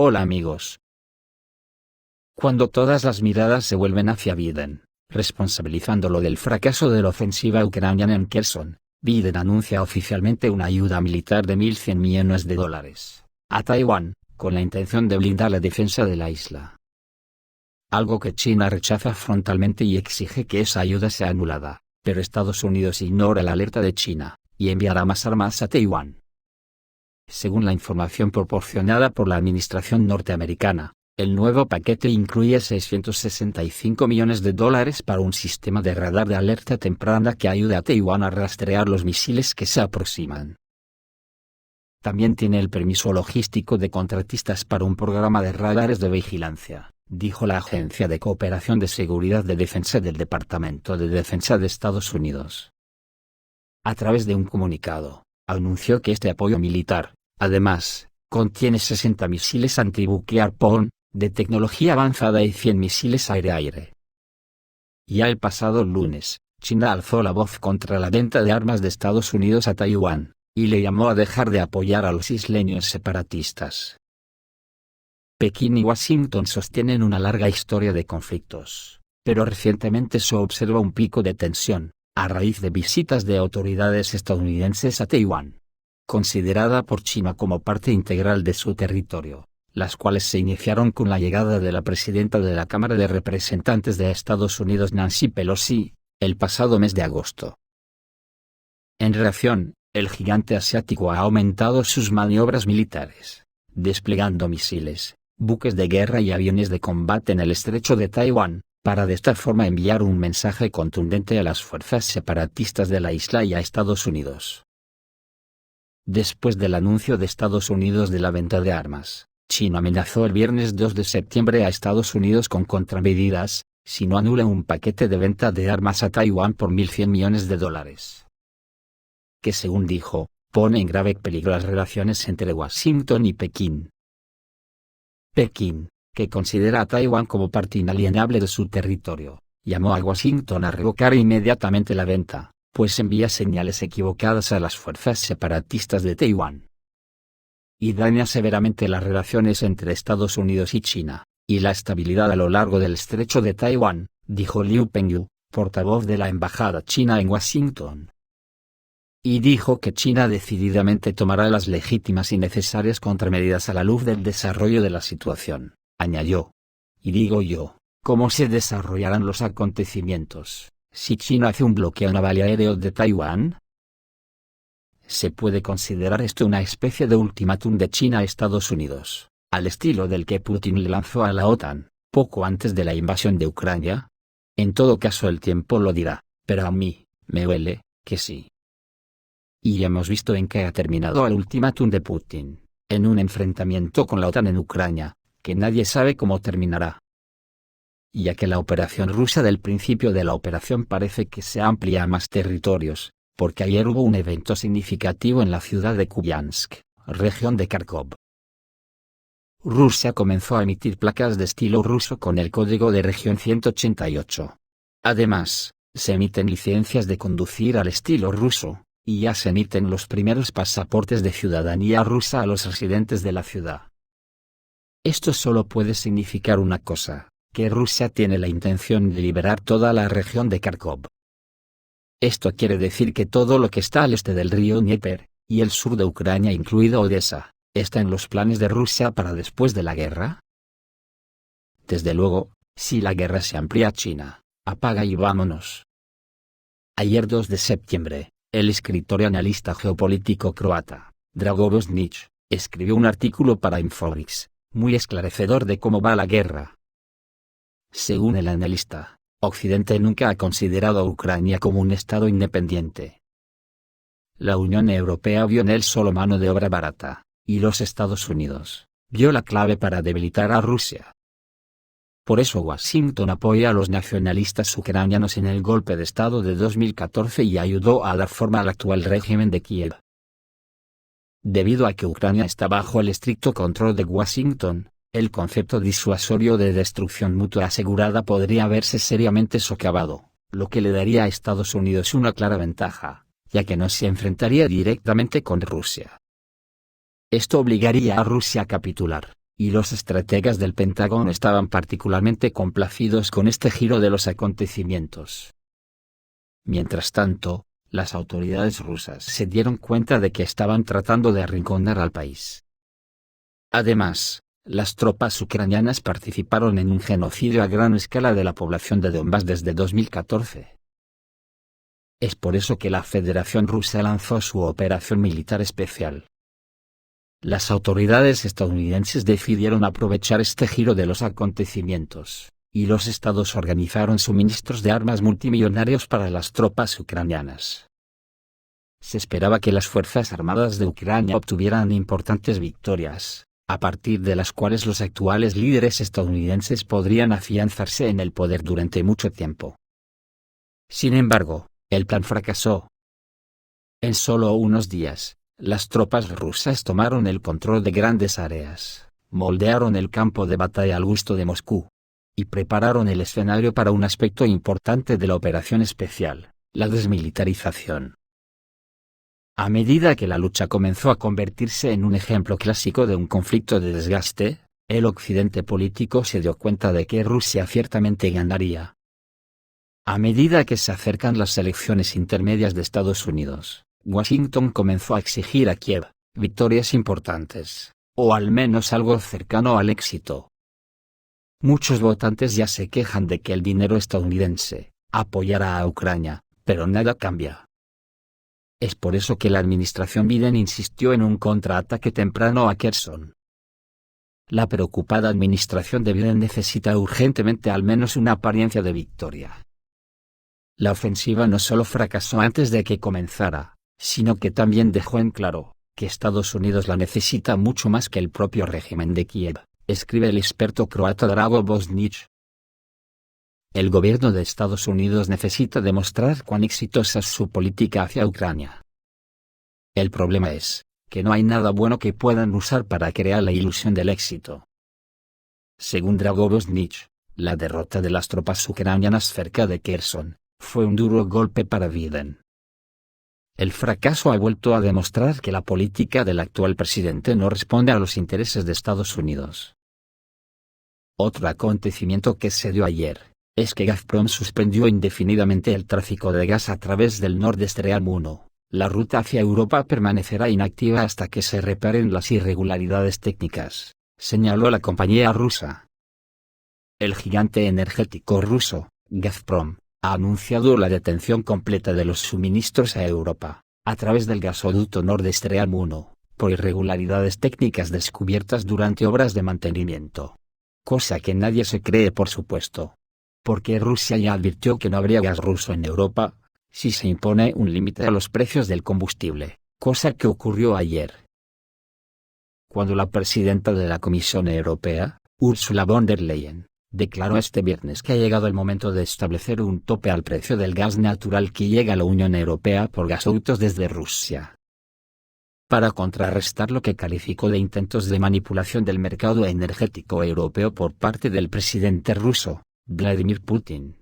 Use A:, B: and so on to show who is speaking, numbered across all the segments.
A: Hola amigos. Cuando todas las miradas se vuelven hacia Biden, responsabilizándolo del fracaso de la ofensiva ucraniana en Kherson, Biden anuncia oficialmente una ayuda militar de $1.100 millones a Taiwán, con la intención de blindar la defensa de la isla. Algo que China rechaza frontalmente y exige que esa ayuda sea anulada, pero Estados Unidos ignora la alerta de China, y enviará más armas a Taiwán. Según la información proporcionada por la administración norteamericana, el nuevo paquete incluye $665 millones para un sistema de radar de alerta temprana que ayude a Taiwán a rastrear los misiles que se aproximan. También tiene el permiso logístico de contratistas para un programa de radares de vigilancia, dijo la Agencia de Cooperación de Seguridad de Defensa del Departamento de Defensa de Estados Unidos. A través de un comunicado, anunció que este apoyo militar, además, contiene 60 misiles antibuque Harpoon, de tecnología avanzada y 100 misiles aire-aire. Ya el pasado lunes, China alzó la voz contra la venta de armas de Estados Unidos a Taiwán, y le llamó a dejar de apoyar a los isleños separatistas. Pekín y Washington sostienen una larga historia de conflictos, pero recientemente se observa un pico de tensión, a raíz de visitas de autoridades estadounidenses a Taiwán, considerada por China como parte integral de su territorio, las cuales se iniciaron con la llegada de la presidenta de la Cámara de Representantes de Estados Unidos Nancy Pelosi, el pasado mes de agosto. En reacción, el gigante asiático ha aumentado sus maniobras militares, desplegando misiles, buques de guerra y aviones de combate en el estrecho de Taiwán, para de esta forma enviar un mensaje contundente a las fuerzas separatistas de la isla y a Estados Unidos. Después del anuncio de Estados Unidos de la venta de armas, China amenazó el viernes 2 de septiembre a Estados Unidos con contramedidas, si no anula un paquete de venta de armas a Taiwán por $1.100 millones. Que según dijo, pone en grave peligro las relaciones entre Washington y Pekín. Pekín, que considera a Taiwán como parte inalienable de su territorio, llamó a Washington a revocar inmediatamente la venta, pues envía señales equivocadas a las fuerzas separatistas de Taiwán. Y daña severamente las relaciones entre Estados Unidos y China, y la estabilidad a lo largo del estrecho de Taiwán, dijo Liu Pengyu, portavoz de la embajada china en Washington. Y dijo que China decididamente tomará las legítimas y necesarias contramedidas a la luz del desarrollo de la situación. Añadió. Y digo yo, ¿cómo se desarrollarán los acontecimientos, si China hace un bloqueo naval y aéreo de Taiwán? Se puede considerar esto una especie de ultimátum de China a Estados Unidos, al estilo del que Putin le lanzó a la OTAN, poco antes de la invasión de Ucrania. En todo caso el tiempo lo dirá, pero a mí, me huele, que sí. Y ya hemos visto en qué ha terminado el ultimátum de Putin, en un enfrentamiento con la OTAN en Ucrania, que nadie sabe cómo terminará. Ya que la operación rusa del principio de la operación parece que se amplía a más territorios, porque ayer hubo un evento significativo en la ciudad de Kupiansk, región de Kharkov. Rusia comenzó a emitir placas de estilo ruso con el código de región 188. Además, se emiten licencias de conducir al estilo ruso, y ya se emiten los primeros pasaportes de ciudadanía rusa a los residentes de la ciudad. Esto solo puede significar una cosa, que Rusia tiene la intención de liberar toda la región de Kharkov. Esto quiere decir que todo lo que está al este del río Dnieper, y el sur de Ucrania incluido Odessa, está en los planes de Rusia para después de la guerra. Desde luego, si la guerra se amplía a China, apaga y vámonos. Ayer 2 de septiembre, el escritor y analista geopolítico croata, Drago Bosnić, escribió un artículo para Infobris, muy esclarecedor de cómo va la guerra. Según el analista, Occidente nunca ha considerado a Ucrania como un estado independiente. La Unión Europea vio en él solo mano de obra barata, y los Estados Unidos vio la clave para debilitar a Rusia. Por eso Washington apoya a los nacionalistas ucranianos en el golpe de Estado de 2014 y ayudó a dar forma al actual régimen de Kiev. Debido a que Ucrania está bajo el estricto control de Washington, el concepto disuasorio de destrucción mutua asegurada podría verse seriamente socavado, lo que le daría a Estados Unidos una clara ventaja, ya que no se enfrentaría directamente con Rusia. Esto obligaría a Rusia a capitular, y los estrategas del Pentágono estaban particularmente complacidos con este giro de los acontecimientos. Mientras tanto, las autoridades rusas se dieron cuenta de que estaban tratando de arrinconar al país. Además, las tropas ucranianas participaron en un genocidio a gran escala de la población de Donbass desde 2014. Es por eso que la Federación Rusa lanzó su operación militar especial. Las autoridades estadounidenses decidieron aprovechar este giro de los acontecimientos, y los estados organizaron suministros de armas multimillonarios para las tropas ucranianas. Se esperaba que las Fuerzas Armadas de Ucrania obtuvieran importantes victorias, a partir de las cuales los actuales líderes estadounidenses podrían afianzarse en el poder durante mucho tiempo. Sin embargo, el plan fracasó. En solo unos días, las tropas rusas tomaron el control de grandes áreas, moldearon el campo de batalla al gusto de Moscú, y prepararon el escenario para un aspecto importante de la operación especial, la desmilitarización. A medida que la lucha comenzó a convertirse en un ejemplo clásico de un conflicto de desgaste, el occidente político se dio cuenta de que Rusia ciertamente ganaría. A medida que se acercan las elecciones intermedias de Estados Unidos, Washington comenzó a exigir a Kiev victorias importantes, o al menos algo cercano al éxito. Muchos votantes ya se quejan de que el dinero estadounidense apoyará a Ucrania, pero nada cambia. Es por eso que la administración Biden insistió en un contraataque temprano a Kherson. La preocupada administración de Biden necesita urgentemente al menos una apariencia de victoria. La ofensiva no solo fracasó antes de que comenzara, sino que también dejó en claro que Estados Unidos la necesita mucho más que el propio régimen de Kiev, escribe el experto croata Drago Bosnić. El gobierno de Estados Unidos necesita demostrar cuán exitosa es su política hacia Ucrania. El problema es que no hay nada bueno que puedan usar para crear la ilusión del éxito. Según Drago Bosnić, la derrota de las tropas ucranianas cerca de Kherson fue un duro golpe para Biden. El fracaso ha vuelto a demostrar que la política del actual presidente no responde a los intereses de Estados Unidos. Otro acontecimiento que se dio ayer es que Gazprom suspendió indefinidamente el tráfico de gas a través del Nord Stream 1. La ruta hacia Europa permanecerá inactiva hasta que se reparen las irregularidades técnicas, señaló la compañía rusa. El gigante energético ruso, Gazprom, ha anunciado la detención completa de los suministros a Europa, a través del gasoducto Nord Stream 1, por irregularidades técnicas descubiertas durante obras de mantenimiento. Cosa que nadie se cree, por supuesto. Porque Rusia ya advirtió que no habría gas ruso en Europa si se impone un límite a los precios del combustible, cosa que ocurrió ayer. Cuando la presidenta de la Comisión Europea, Ursula von der Leyen, declaró este viernes que ha llegado el momento de establecer un tope al precio del gas natural que llega a la Unión Europea por gasoductos desde Rusia. Para contrarrestar lo que calificó de intentos de manipulación del mercado energético europeo por parte del presidente ruso, Vladimir Putin.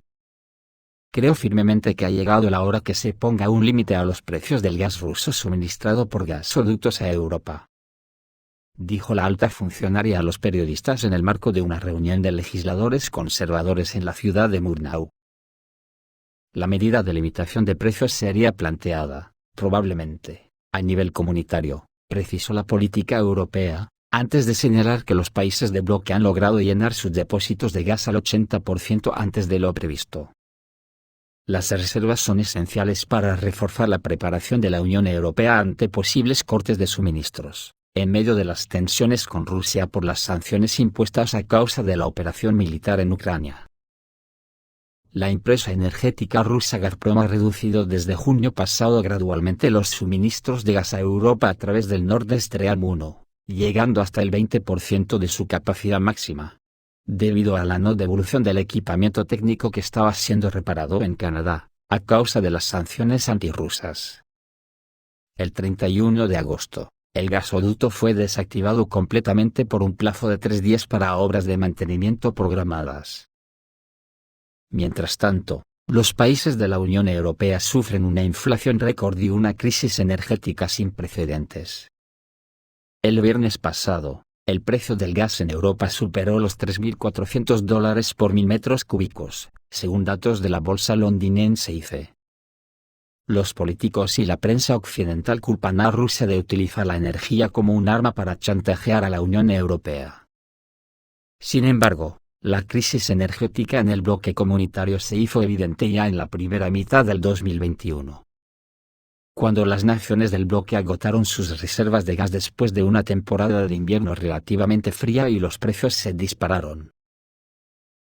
A: Creo firmemente que ha llegado la hora que se ponga un límite a los precios del gas ruso suministrado por gasoductos a Europa, dijo la alta funcionaria a los periodistas en el marco de una reunión de legisladores conservadores en la ciudad de Murnau. La medida de limitación de precios sería planteada, probablemente, a nivel comunitario, precisó la política europea, antes de señalar que los países de bloque han logrado llenar sus depósitos de gas al 80% antes de lo previsto. Las reservas son esenciales para reforzar la preparación de la Unión Europea ante posibles cortes de suministros, en medio de las tensiones con Rusia por las sanciones impuestas a causa de la operación militar en Ucrania. La empresa energética rusa Gazprom ha reducido desde junio pasado gradualmente los suministros de gas a Europa a través del Nord Stream 1, llegando hasta el 20% de su capacidad máxima, debido a la no devolución del equipamiento técnico que estaba siendo reparado en Canadá, a causa de las sanciones antirrusas. El 31 de agosto, el gasoducto fue desactivado completamente por un plazo de 3 días para obras de mantenimiento programadas. Mientras tanto, los países de la Unión Europea sufren una inflación récord y una crisis energética sin precedentes. El viernes pasado, El precio del gas en Europa superó los $3.400 por 1.000 metros cúbicos, según datos de la bolsa londinense ICE. Los políticos y la prensa occidental culpan a Rusia de utilizar la energía como un arma para chantajear a la Unión Europea. Sin embargo, la crisis energética en el bloque comunitario se hizo evidente ya en la primera mitad del 2021. Cuando las naciones del bloque agotaron sus reservas de gas después de una temporada de invierno relativamente fría y los precios se dispararon.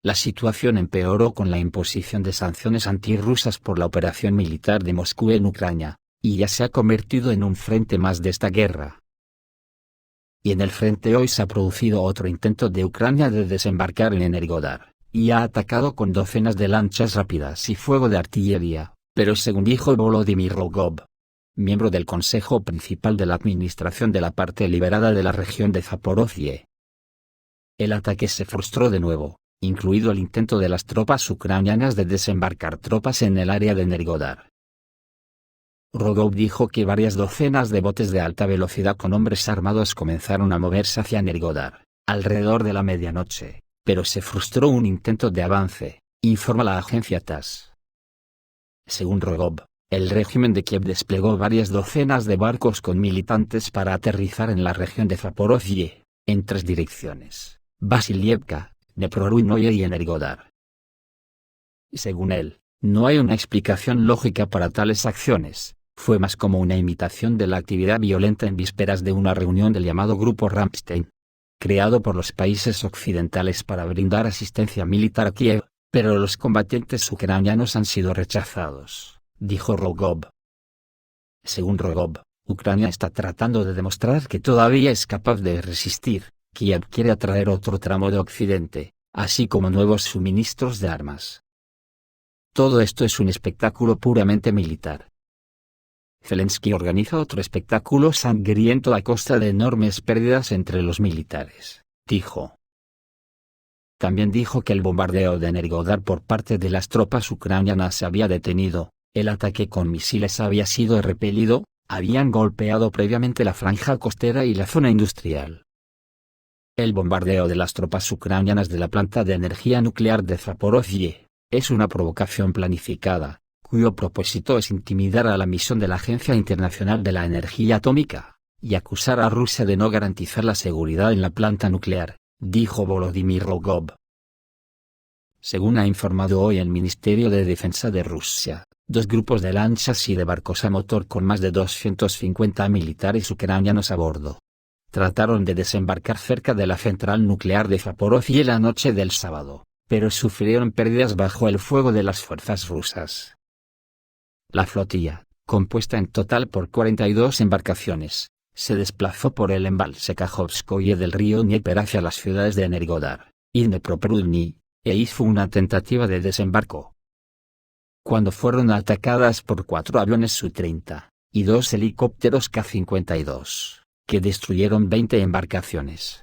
A: La situación empeoró con la imposición de sanciones antirrusas por la operación militar de Moscú en Ucrania, y ya se ha convertido en un frente más de esta guerra. Y en el frente hoy se ha producido otro intento de Ucrania de desembarcar en Energodar, y ha atacado con docenas de lanchas rápidas y fuego de artillería, pero según dijo Volodymyr Rogov, miembro del Consejo Principal de la Administración de la parte liberada de la región de Zaporozhye, el ataque se frustró de nuevo, incluido el intento de las tropas ucranianas de desembarcar tropas en el área de Energodar. Rogov dijo que varias docenas de botes de alta velocidad con hombres armados comenzaron a moverse hacia Energodar, alrededor de la medianoche, pero se frustró un intento de avance, informa la agencia TASS. Según Rogov, el régimen de Kiev desplegó varias docenas de barcos con militantes para aterrizar en la región de Zaporozhye, en 3 direcciones: Vasilievka, Dnepro-Runoye y Energodar. Según él, no hay una explicación lógica para tales acciones, fue más como una imitación de la actividad violenta en vísperas de una reunión del llamado Grupo Ramstein, creado por los países occidentales para brindar asistencia militar a Kiev, pero los combatientes ucranianos han sido rechazados, dijo Rogov. Según Rogov, Ucrania está tratando de demostrar que todavía es capaz de resistir. Kiev quiere atraer otro tramo de Occidente, así como nuevos suministros de armas. Todo esto es un espectáculo puramente militar. Zelensky organiza otro espectáculo sangriento a costa de enormes pérdidas entre los militares, dijo. También dijo que el bombardeo de Energodar por parte de las tropas ucranianas se había detenido, el ataque con misiles había sido repelido, habían golpeado previamente la franja costera y la zona industrial. El bombardeo de las tropas ucranianas de la planta de energía nuclear de Zaporozhye es una provocación planificada, cuyo propósito es intimidar a la misión de la Agencia Internacional de la Energía Atómica, y acusar a Rusia de no garantizar la seguridad en la planta nuclear, dijo Volodymyr Rogov. Según ha informado hoy el Ministerio de Defensa de Rusia, 2 grupos de lanchas y de barcos a motor con más de 250 militares ucranianos a bordo trataron de desembarcar cerca de la central nuclear de Zaporozhye la noche del sábado, pero sufrieron pérdidas bajo el fuego de las fuerzas rusas. La flotilla, compuesta en total por 42 embarcaciones, se desplazó por el embalse Kakhovskoye del río Dnieper hacia las ciudades de Energodar y Dnepropetrovsk, e hizo una tentativa de desembarco. Cuando fueron atacadas por 4 aviones Su-30 y 2 helicópteros K-52, que destruyeron 20 embarcaciones.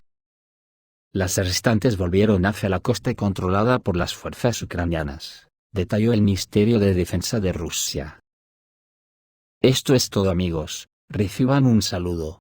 A: Las restantes volvieron hacia la costa controlada por las fuerzas ucranianas, detalló el Ministerio de Defensa de Rusia. Esto es todo, amigos, reciban un saludo.